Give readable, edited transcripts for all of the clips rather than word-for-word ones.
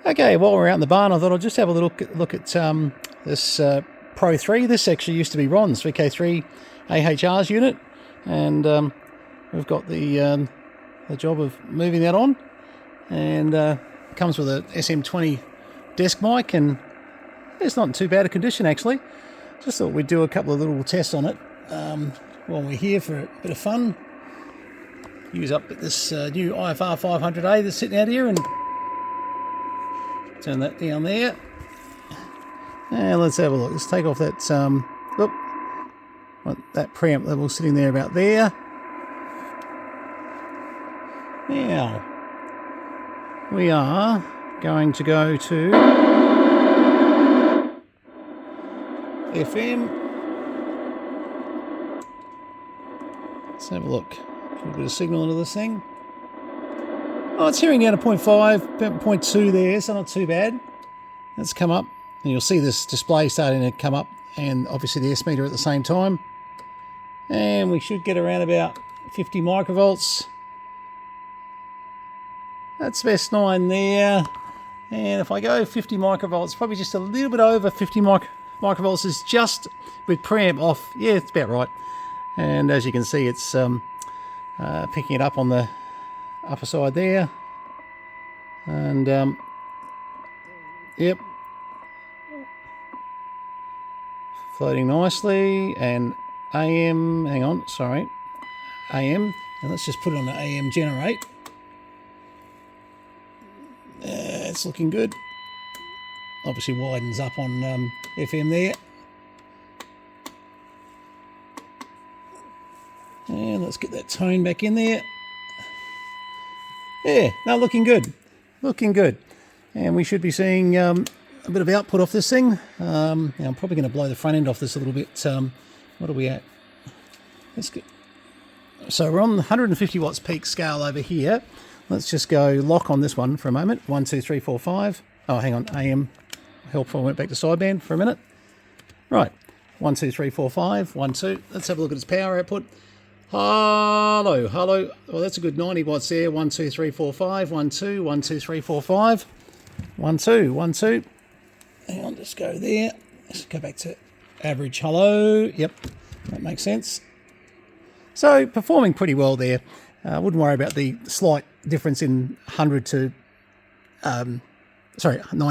Okay, while we're out in the barn, I thought I'd just have a look at this Pro 3. This actually used to be Ron's VK3AHR's unit, and we've got the job of moving that on, and it comes with a SM20 desk mic, and it's not in too bad a condition actually. Just thought we'd do a couple of little tests on it while we're here for a bit of fun. Use up this new IFR 500A that's sitting out here, and turn that down there. And let's have a look. Let's take off that that preamp level sitting there about there. Now we are going to go to FM. Let's have a look. Put a bit of signal into this thing. Oh, it's hearing down to 0.5, 0.2 there, so not too bad. Let's come up, and you'll see this display starting to come up, and obviously the S meter at the same time. And we should get around about 50 microvolts. That's best 9 there. And if I go 50 microvolts, probably just a little bit over 50 microvolts is just with preamp off. Yeah, it's about right. And as you can see, it's picking it up on the upper side there, and yep, floating nicely. And AM, hang on, sorry, AM, and let's just put it on the AM generate. It's looking good. Obviously widens up on FM there. And let's get that tone back in there. Yeah, no, looking good. Looking good. And we should be seeing a bit of output off this thing. Now I'm probably going to blow the front end off this a little bit. What are we at? Let's get... So we're on the 150 watts peak scale over here. Let's just go lock on this one for a moment. 1, 2, 3, 4, 5. Oh, hang on. AM. Helpful. I went back to sideband for a minute. Right. 1, 2, 3, 4, 5. 1, 2. Let's have a look at its power output. Hello, hello. Well, that's a good 90 watts there. 1, 2, 3, 4, 5. 1, 2, 1, 2, 3, 4, 5. 1, 2, 1, 2. Hang on, just go there. Let's go back to average. Hello. Yep, that makes sense. So performing pretty well there. Wouldn't worry about the slight difference in 100 to 90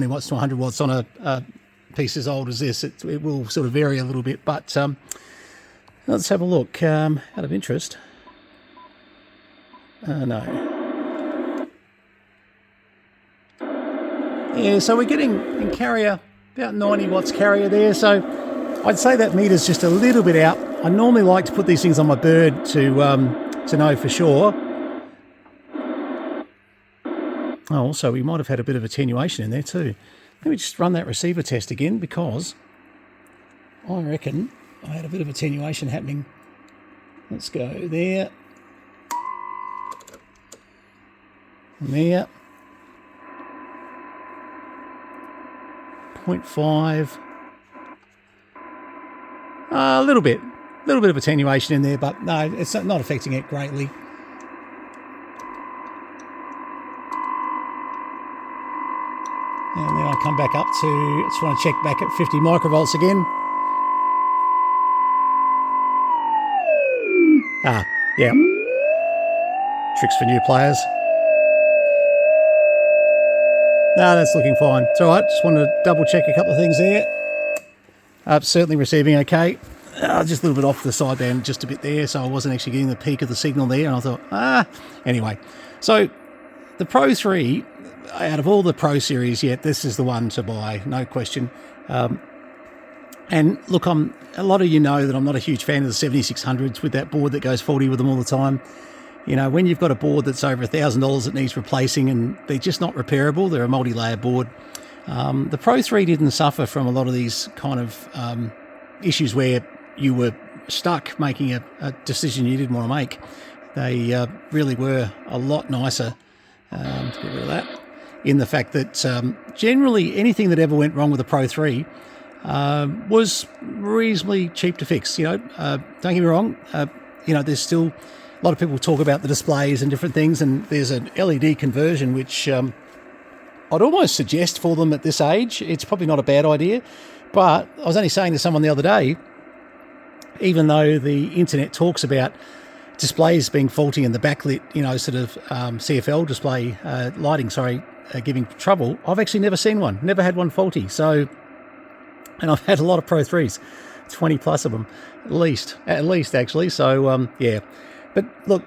watts to 100 watts on a piece as old as this. It will sort of vary a little bit, but let's have a look. Out of interest. No. Yeah, so we're getting in carrier about 90 watts carrier there. So I'd say that meter's just a little bit out. I normally like to put these things on my bird to know for sure. Oh, also we might have had a bit of attenuation in there too. Let me just run that receiver test again, because I reckon I had a bit of attenuation happening. Let's go there. And there. 0.5. A little bit of attenuation in there, but no, it's not affecting it greatly. And then I come back up to, just want to check back at 50 microvolts again. Ah, yeah. Tricks for new players. No, that's looking fine. It's all right. Just wanted to double check a couple of things there. Certainly receiving okay. Just a little bit off the sideband, just a bit there, so I wasn't actually getting the peak of the signal there. And I thought, anyway. So the Pro 3, out of all the Pro series yet, this is the one to buy, no question. And look, a lot of you know that I'm not a huge fan of the 7600s with that board that goes 40 with them all the time. You know, when you've got a board that's over $1,000 that needs replacing and they're just not repairable, they're a multi-layer board. The Pro 3 didn't suffer from a lot of these kind of issues where you were stuck making a decision you didn't want to make. They really were a lot nicer, to get rid of that, in the fact that generally anything that ever went wrong with the Pro 3 was reasonably cheap to fix. You know, don't get me wrong, you know, there's still a lot of people talk about the displays and different things, and there's an LED conversion which I'd almost suggest for them at this age, it's probably not a bad idea. But I was only saying to someone the other day, even though the internet talks about displays being faulty and the backlit, sort of CFL display lighting, giving trouble, I've actually never seen one, never had one faulty. So, and I've had a lot of Pro 3s, 20 plus of them, at least actually. So, yeah. But look,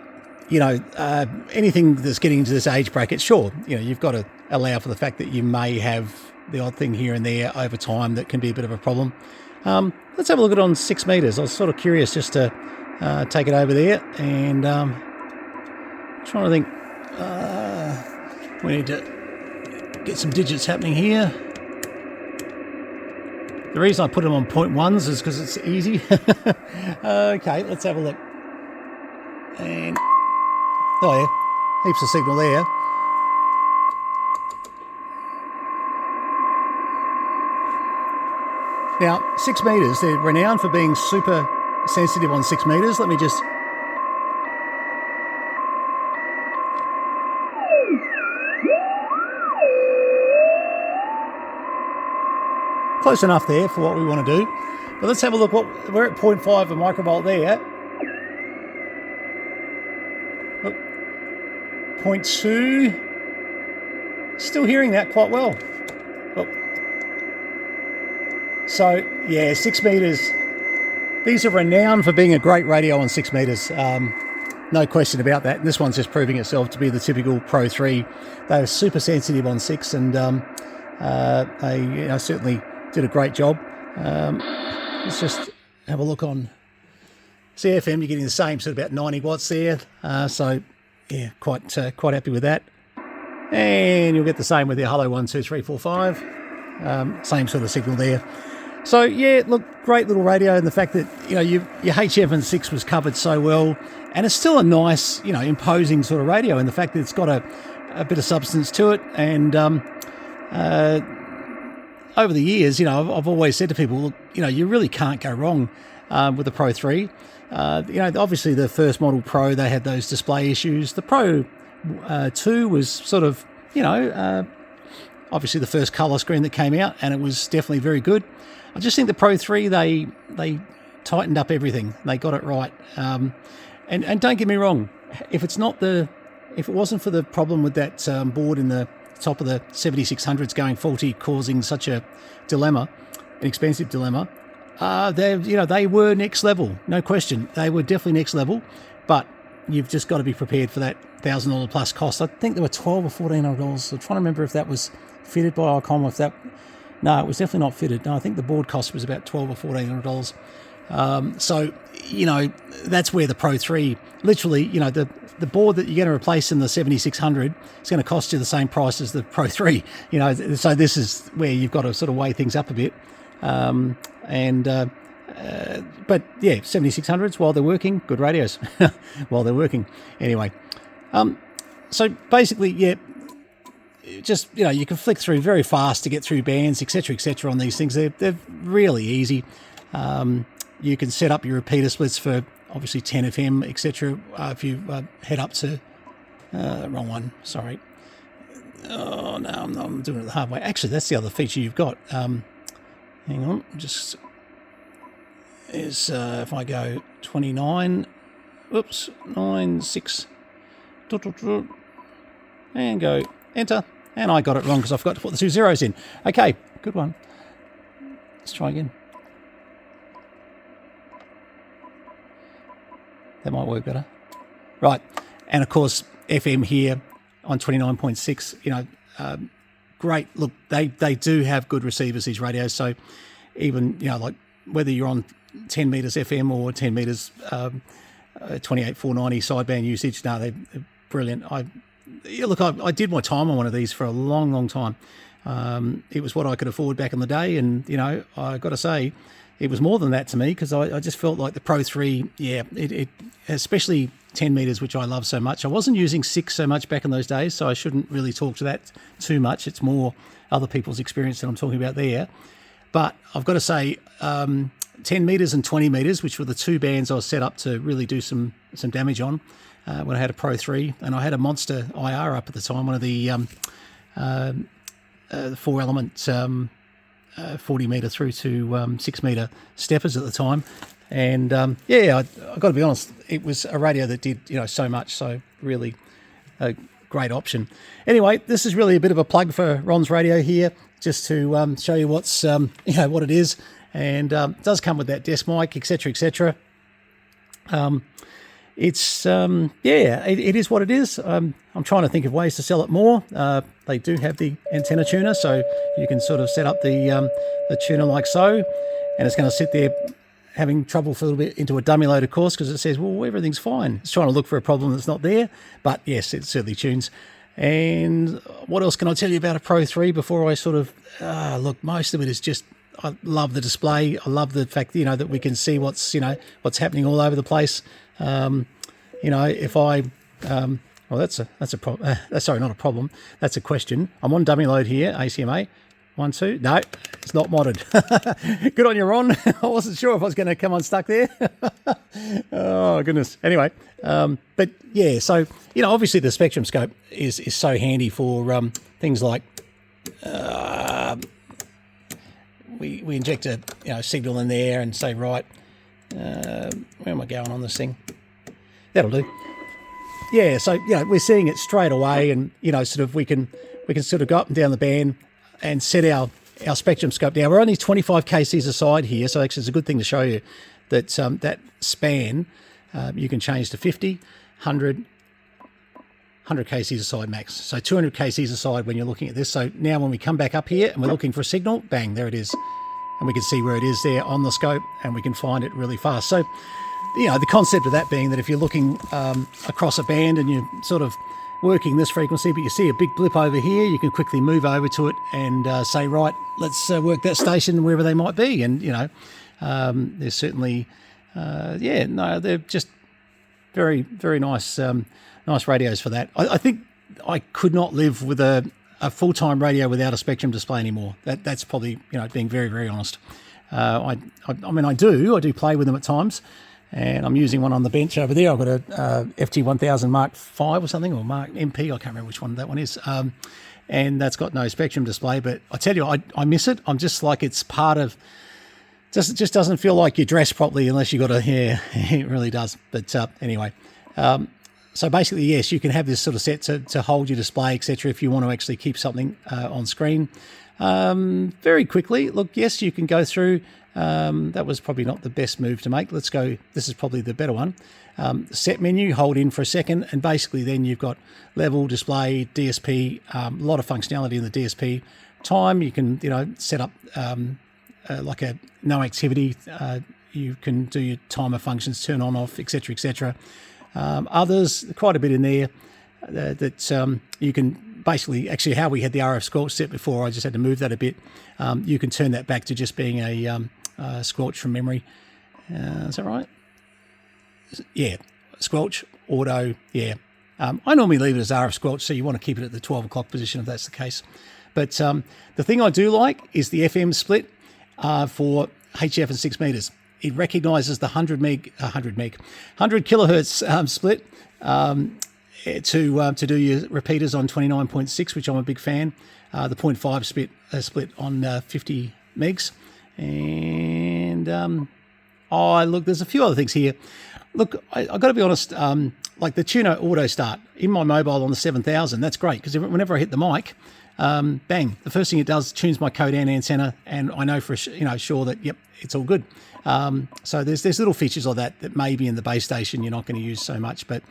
anything that's getting into this age bracket, sure, you've got to allow for the fact that you may have the odd thing here and there over time that can be a bit of a problem. Let's have a look at it on 6 meters. I was sort of curious just to take it over there and trying to think. We need to get some digits happening here. The reason I put them on 0.1s is because it's easy. Okay, let's have a look. And oh yeah, heaps of signal there. Now, 6 meters, they're renowned for being super sensitive on 6 meters. Let me just... Close enough there for what we want to do. But let's have a look. We're at 0.5 a microvolt there. 0.2. Still hearing that quite well. So, yeah, 6 meters. These are renowned for being a great radio on 6 meters. No question about that. And this one's just proving itself to be the typical Pro 3. They were super sensitive on 6 and they certainly did a great job. Let's just have a look on CFM. You're getting the same, sort of about 90 watts there. So, yeah, quite happy with that. And you'll get the same with your Hello 1, 2, 3, 4, 5. Same sort of signal there. So, yeah, look, great little radio, and the fact that, your HF and 6 was covered so well, and it's still a nice, imposing sort of radio, and the fact that it's got a bit of substance to it. And over the years, I've always said to people, look, you really can't go wrong with the Pro 3. Obviously the first model Pro, they had those display issues. The Pro 2 was sort of, obviously the first colour screen that came out, and it was definitely very good. I just think the Pro 3, they tightened up everything. They got it right. And don't get me wrong, if it wasn't for the problem with that board in the top of the 7600s going faulty, causing such a dilemma, an expensive dilemma, they were next level, no question. They were definitely next level, but you've just got to be prepared for that $1,000 plus cost. I think there were $1,200 or $1,400. I'm trying to remember if that was fitted by Icom or if that... No, it was definitely not fitted. No, I think the board cost was about $1,200 or $1,400. So, that's where the Pro 3, literally, the board that you're going to replace in the 7600 is going to cost you the same price as the Pro 3. So this is where you've got to sort of weigh things up a bit. But yeah, 7600s, while they're working, good radios while they're working. Anyway, so basically, yeah, just, you can flick through very fast to get through bands, etc., on these things. They're really easy. You can set up your repeater splits for obviously 10 FM, etc. If you head up to wrong one, sorry. Oh no, I'm doing it the hard way. Actually, that's the other feature you've got. Hang on, just is if I go 29, oops, 9, 6, and go enter, and I got it wrong because I forgot to put the 2 zeros in. Okay, good one. Let's try again. That might work better. Right, and of course FM here on 29.6. Great. Look, they do have good receivers, these radios. So even like whether you're on 10 meters FM or 10 meters 28490 sideband usage, no, they're brilliant. I did my time on one of these for a long time. It was what I could afford back in the day, and I got to say, it was more than that to me, because I just felt like the Pro 3, yeah, it especially 10 meters, which I love so much. I wasn't using 6 so much back in those days, so I shouldn't really talk to that too much. It's more other people's experience that I'm talking about there. But I've got to say, 10 meters and 20 meters, which were the 2 bands I was set up to really do some damage on when I had a Pro 3, and I had a Monster IR up at the time, one of the the 4-element 40 metre through to 6 metre steppers at the time. And yeah, I've got to be honest, it was a radio that did, you know, so much, so really a great option. Anyway, this is really a bit of a plug for Ron's radio here, just to show you what's, you know, what it is. And it does come with that desk mic, etc., etc. It's, yeah, it is what it is. I'm trying to think of ways to sell it more. They do have the antenna tuner, so you can sort of set up the tuner like so, and it's going to sit there having trouble for a little bit into a dummy load, of course, because it says, well, everything's fine. It's trying to look for a problem that's not there, but yes, it certainly tunes. And what else can I tell you about a Pro 3 before I sort of, look, most of it is just, I love the display. I love the fact, you know, that we can see what's, you know, what's happening all over the place. You know, if I, well, that's a problem. Sorry, not a problem. That's a question. I'm on dummy load here, ACMA. 1, 2. No, it's not modded. Good on you, Ron. I wasn't sure if I was going to come unstuck there. Oh, goodness. Anyway, but yeah, so, you know, obviously the spectrum scope is so handy for things like we inject a, you know, signal in there and say, right, where am I going on this thing? That'll do. Yeah, so, you know, we're seeing it straight away, and, you know, sort of we can sort of go up and down the band and set our spectrum scope. Now, we're only 25 kcs aside here, so actually it's a good thing to show you that that span you can change to 50, 100 kcs aside max. So 200 kcs aside when you're looking at this. So now when we come back up here and we're looking for a signal, bang, there it is. And we can see where it is there on the scope, and we can find it really fast. So, you know, the concept of that being that if you're looking across a band and you're sort of working this frequency, but you see a big blip over here, you can quickly move over to it and say, right, let's work that station wherever they might be. And, you know, there's certainly, yeah, no, they're just very, very nice, nice radios for that. I think I could not live with a full-time radio without a spectrum display anymore. That's probably, you know, being very, very honest. I mean, I do play with them at times. And I'm using one on the bench over there. I've got a FT1000 Mark 5 or something, or Mark MP. I can't remember which one that one is. And that's got no spectrum display. But I tell you, I miss it. I'm just like, it's part of, it just doesn't feel like you're dressed properly unless you got a hair. It really does. But anyway, so basically, yes, you can have this sort of set to hold your display, etc. if you want to actually keep something on screen. Very quickly, look, yes, you can go through. That was probably not the best move to make. Let's go. This is probably the better one. Set menu, hold in for a second, and basically then you've got level, display, DSP, a lot of functionality in the DSP. Time, you can, you know, set up like a no activity. You can do your timer functions, turn on, off, etc., etc. Others, quite a bit in there that you can basically, actually how we had the RF squelch set before, I just had to move that a bit. You can turn that back to just being a squelch from memory. Is that right? Yeah, squelch, auto, yeah. I normally leave it as RF squelch, so you want to keep it at the 12 o'clock position if that's the case. But the thing I do like is the FM split for HF and 6 meters. It recognises the 100 kilohertz split to do your repeaters on 29.6, which I'm a big fan. The 0.5 split on 50 megs. And look, there's a few other things here. Look, I've got to be honest, like the tuner auto start in my mobile on the 7000, that's great, because whenever I hit the mic, bang, the first thing it does tunes my Codan antenna, and I know for sure that, yep, it's all good. So there's little features like that maybe in the base station you're not going to use so much, but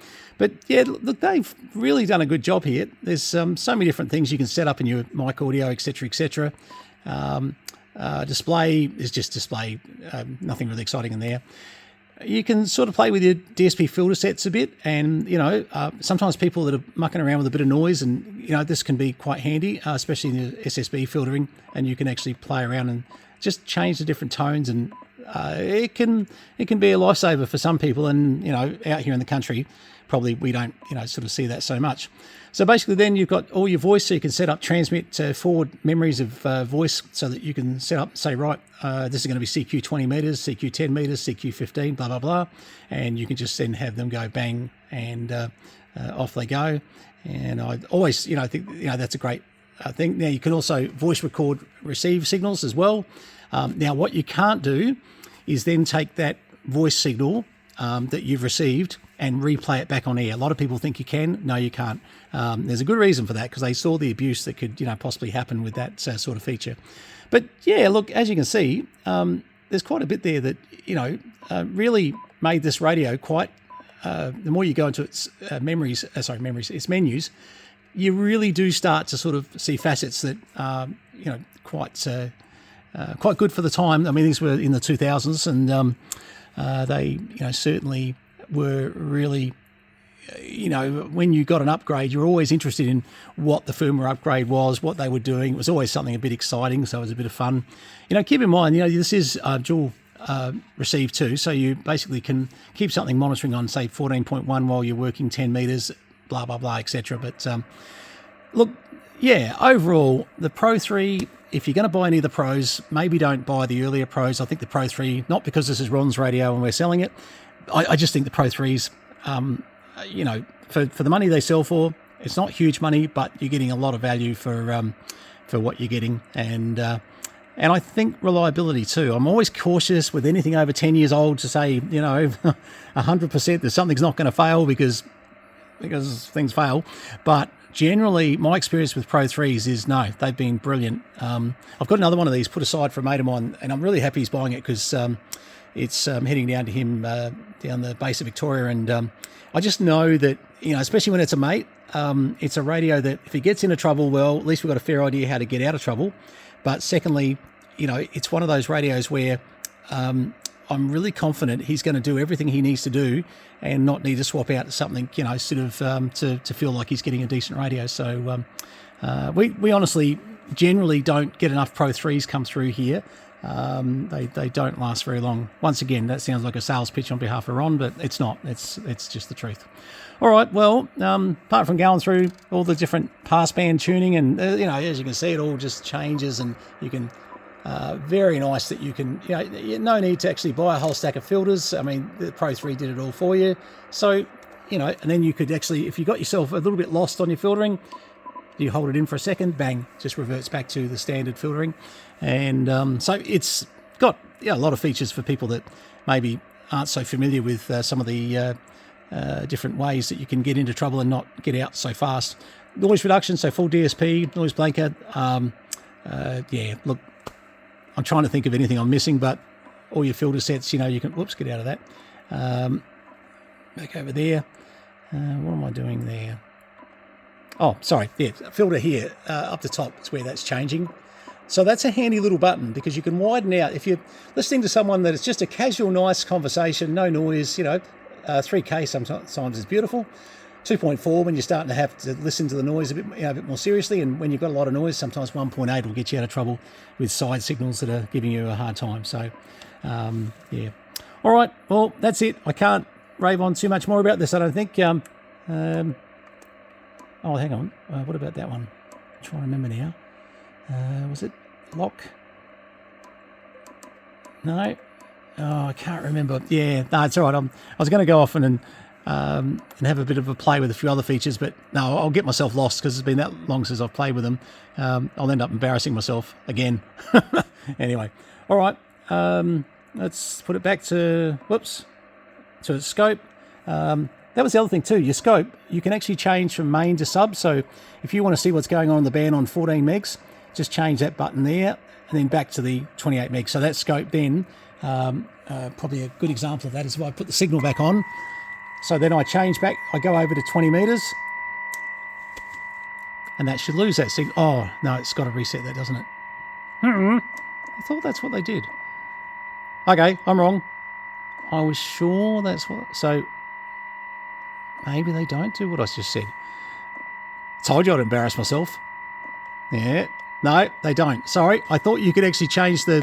yeah, look, they've really done a good job here. There's so many different things you can set up in your mic audio, etc., etc. Display is just display, nothing really exciting in there. You can sort of play with your DSP filter sets a bit, and, you know, sometimes people that are mucking around with a bit of noise, and, you know, this can be quite handy, especially in the SSB filtering, and you can actually play around and just change the different tones, and it can be a lifesaver for some people. And, you know, out here in the country, probably we don't, you know, sort of see that so much. So basically then you've got all your voice, so you can set up transmit forward memories of voice, so that you can set up, say, right, this is going to be CQ 20 meters, CQ 10 meters, CQ 15, blah, blah, blah. And you can just then have them go bang, and off they go. And I always, you know, think, you know, that's a great thing. Now, you can also voice record receive signals as well. Now, what you can't do is then take that voice signal that you've received and replay it back on air. A lot of people think you can. No, you can't. There's a good reason for that, because they saw the abuse that could, possibly happen with that sort of feature. But yeah, look, as you can see, there's quite a bit there that, really made this radio quite, the more you go into its its menus, you really do start to sort of see facets that are, quite good for the time. I mean, these were in the 2000s, and they, certainly were really, when you got an upgrade, you're always interested in what the firmware upgrade was, what they were doing. It was always something a bit exciting, so it was a bit of fun. Keep in mind, this is dual receive too, so you basically can keep something monitoring on, say, 14.1 while you're working 10 meters, blah, blah, blah, etc. But look, yeah, overall, the Pro 3, if you're going to buy any of the Pros, maybe don't buy the earlier Pros. I think the Pro 3, not because this is Ron's radio and we're selling it, I just think the Pro 3s, for the money they sell for, it's not huge money, but you're getting a lot of value for what you're getting. And I think reliability too. I'm always cautious with anything over 10 years old to say, 100% that something's not going to fail because things fail. But generally, my experience with Pro 3s is no, they've been brilliant. I've got another one of these put aside for a mate of mine, and I'm really happy he's buying it, because it's heading down to him down the base of Victoria. And I just know that, especially when it's a mate, it's a radio that if he gets into trouble, well, at least we've got a fair idea how to get out of trouble. But secondly, it's one of those radios where I'm really confident he's going to do everything he needs to do and not need to swap out something, to feel like he's getting a decent radio. So we honestly generally don't get enough Pro 3s come through here. They don't last very long. Once again, that sounds like a sales pitch on behalf of Ron, but it's not. It's just the truth. All right, well, apart from going through all the different passband tuning and, as you can see, it all just changes, and you can, very nice that you can, no need to actually buy a whole stack of filters. I mean, the Pro 3 did it all for you. So, and then you could actually, if you got yourself a little bit lost on your filtering, you hold it in for a second, bang, just reverts back to the standard filtering. And so it's got a lot of features for people that maybe aren't so familiar with some of the different ways that you can get into trouble and not get out so fast. Noise reduction, so full DSP, noise blanket. Look, I'm trying to think of anything I'm missing, but all your filter sets, you can, whoops, get out of that. Back over there. What am I doing there? Oh, sorry, yeah, filter here, up the top is where that's changing. So that's a handy little button, because you can widen out. If you're listening to someone that it's just a casual, nice conversation, no noise, 3K sometimes is beautiful. 2.4 when you're starting to have to listen to the noise a bit more seriously, and when you've got a lot of noise, sometimes 1.8 will get you out of trouble with side signals that are giving you a hard time. So, yeah. All right, well, that's it. I can't rave on too much more about this, I don't think. Oh, hang on. What about that one? I'm trying to remember now. Was it lock? No. Oh, I can't remember. Yeah, no, it's all right. I was going to go off and have a bit of a play with a few other features, but no, I'll get myself lost because it's been that long since I've played with them. I'll end up embarrassing myself again. Anyway, all right. Let's put it back to, to scope. That was the other thing too, your scope, you can actually change from main to sub. So if you want to see what's going on in the band on 14 megs, just change that button there and then back to the 28 megs. So that scope then, probably a good example of that is if I put the signal back on. So then I change back, I go over to 20 meters and that should lose that signal. Oh, no, it's got to reset that, doesn't it? I thought that's what they did. Okay, I'm wrong. I was sure that's what, so maybe they don't do what I just said. Told you I'd embarrass myself. Yeah, no, they don't. Sorry, I thought you could actually change the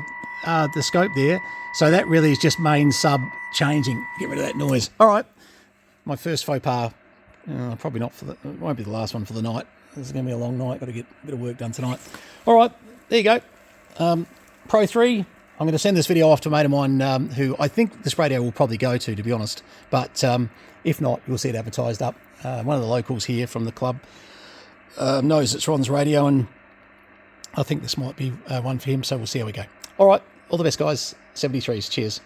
scope there. So that really is just main sub changing. Get rid of that noise. All right, my first faux pas. Probably not it won't be the last one for the night. This is going to be a long night. Got to get a bit of work done tonight. All right, there you go. Pro 3. I'm going to send this video off to a mate of mine who I think this radio will probably go to be honest. But if not, you'll see it advertised up. One of the locals here from the club knows it's Ron's radio, and I think this might be one for him, so we'll see how we go. All right, all the best, guys. 73s. Cheers.